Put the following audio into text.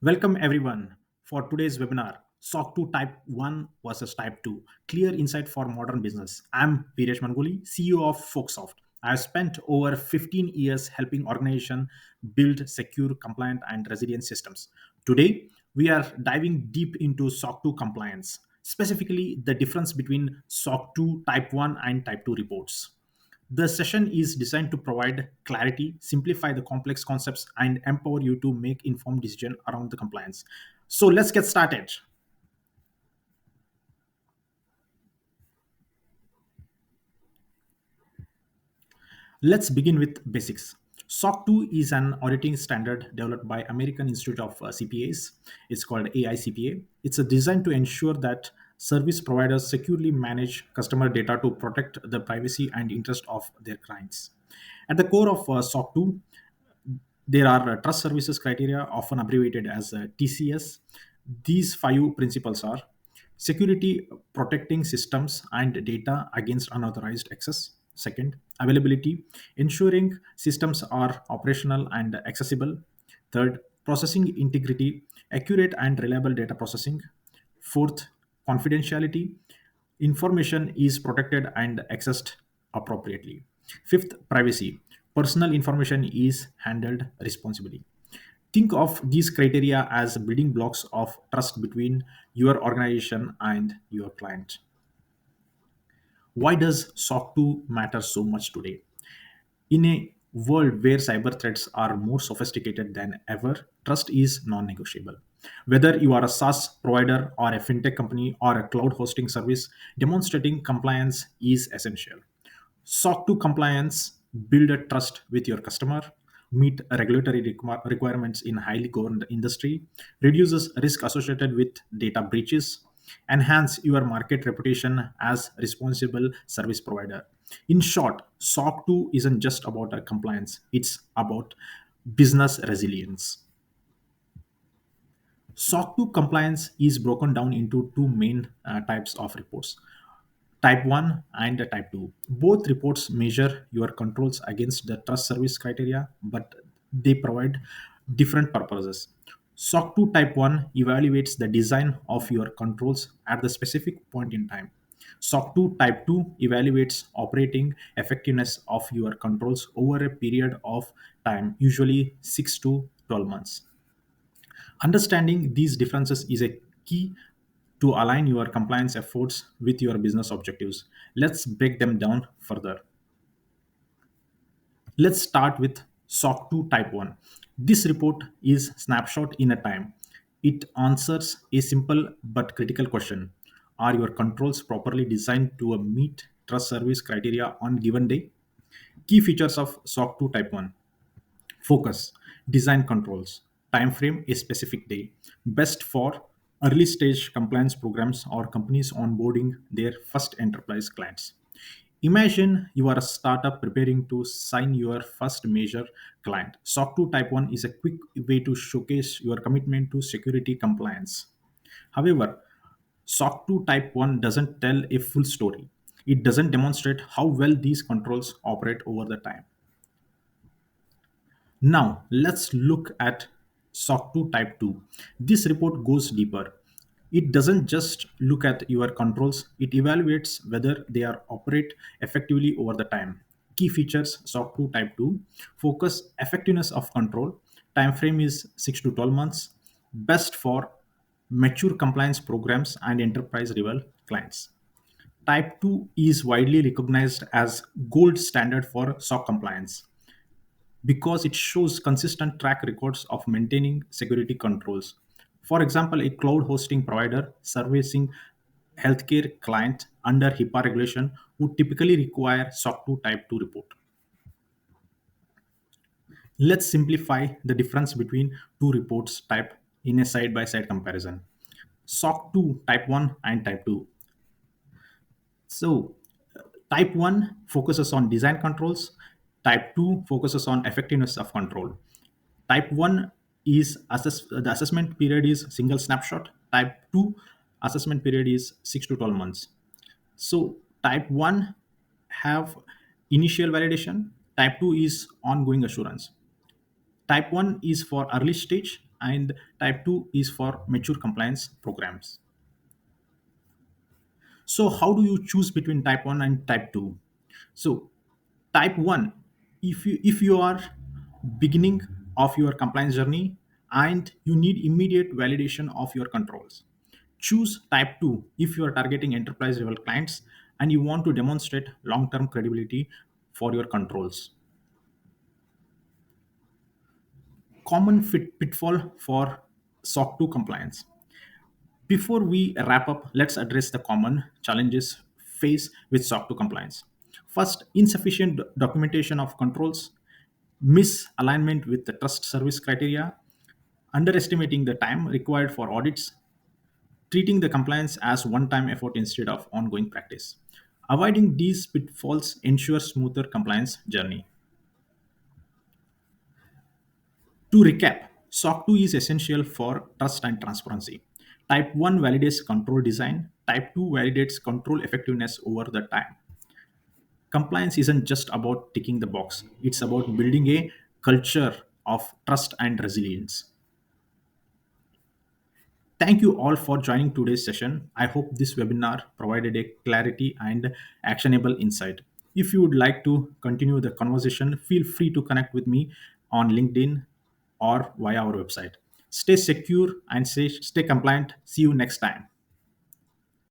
Welcome everyone for today's webinar SOC 2 Type 1 versus Type 2 Clear Insight for Modern Business. I'm Viresh Mangoli, CEO of Folksoft. I have spent over 15 years helping organizations build secure, compliant, and resilient systems. Today, we are diving deep into SOC 2 compliance, specifically the difference between SOC 2 Type 1 and Type 2 reports. The session is designed to provide clarity, simplify the complex concepts, and empower you to make informed decision around the compliance. So let's get started. Let's begin with basics. SOC 2 is an auditing standard developed by American Institute of CPAs. It's called AICPA. It's a design to ensure that service providers securely manage customer data to protect the privacy and interest of their clients. At the core of SOC 2, there are trust services criteria, often abbreviated as TCS. These five principles are security, protecting systems and data against unauthorized access. Second, availability, ensuring systems are operational and accessible. Third, processing integrity, accurate and reliable data processing. Fourth, confidentiality, information is protected and accessed appropriately. Fifth, privacy, personal information is handled responsibly. Think of these criteria as building blocks of trust between your organization and your client. Why does SOC 2 matter so much today? In a world where cyber threats are more sophisticated than ever, trust is non negotiable. Whether you are a SaaS provider or a fintech company or a cloud hosting service, demonstrating compliance is essential. SOC 2 compliance build a trust with your customer, meet regulatory requirements in highly governed industry, reduces risk associated with data breaches, enhance your market reputation as responsible service provider. In short, SOC 2 isn't just about a compliance, it's about business resilience. SOC 2 compliance is broken down into two main types of reports, Type 1 and Type 2. Both reports measure your controls against the trust service criteria, but they provide different purposes. SOC 2 Type 1 evaluates the design of your controls at the specific point in time. SOC 2 Type 2 evaluates operating effectiveness of your controls over a period of time, usually 6 to 12 months. Understanding these differences is a key to align your compliance efforts with your business objectives. Let's break them down further. Let's start with SOC 2 Type 1. This report is snapshot in a time. It answers a simple but critical question. Are your controls properly designed to meet trust service criteria on given day? Key features of SOC 2 Type 1. Focus, design controls, time frame a specific day, best for early stage compliance programs or companies onboarding their first enterprise clients. Imagine you are a startup preparing to sign your first major client. SOC 2 Type 1 is a quick way to showcase your commitment to security compliance. However, SOC 2 Type 1 doesn't tell a full story. It doesn't demonstrate how well these controls operate over the time. Now, let's look at SOC 2 Type 2. This report goes deeper. It doesn't just look at your controls, it evaluates whether they are operate effectively over the time. Key features SOC 2 Type 2 focus effectiveness of control. Time frame is 6 to 12 months. Best for mature compliance programs and enterprise level clients. Type 2 is widely recognized as gold standard for SOC compliance because it shows consistent track records of maintaining security controls. For example, a cloud hosting provider servicing healthcare client under HIPAA regulation would typically require SOC 2 Type 2 report. Let's simplify the difference between two reports type in a side-by-side comparison. SOC 2 Type 1 and Type 2. So, Type 1 focuses on design controls, Type 2 focuses on effectiveness of control. Type 1 is the assessment period is single snapshot. Type 2 assessment period is 6 to 12 months. So, Type 1 have initial validation, Type 2 is ongoing assurance. Type 1 is for early stage and type 2 is for mature compliance programs. So how do you choose between type 1 and type 2? So type 1, if you are beginning of your compliance journey and you need immediate validation of your controls. Choose type 2 if you are targeting enterprise level clients and you want to demonstrate long term credibility for your controls. Common pitfall for SOC 2 compliance. Before we wrap up, let's address the common challenges faced with SOC 2 compliance. First, insufficient documentation of controls, misalignment with the trust service criteria, underestimating the time required for audits, treating the compliance as one time effort instead of ongoing practice. Avoiding these pitfalls ensures smoother compliance journey. To recap, SOC 2 is essential for trust and transparency. Type 1 validates control design, Type 2 validates control effectiveness over the time. Compliance isn't just about ticking the box, it's about building a culture of trust and resilience. Thank you all for joining today's session. I hope this webinar provided a clarity and actionable insight. If you would like to continue the conversation, feel free to connect with me on LinkedIn or via our website. Stay secure and stay compliant. See you next time.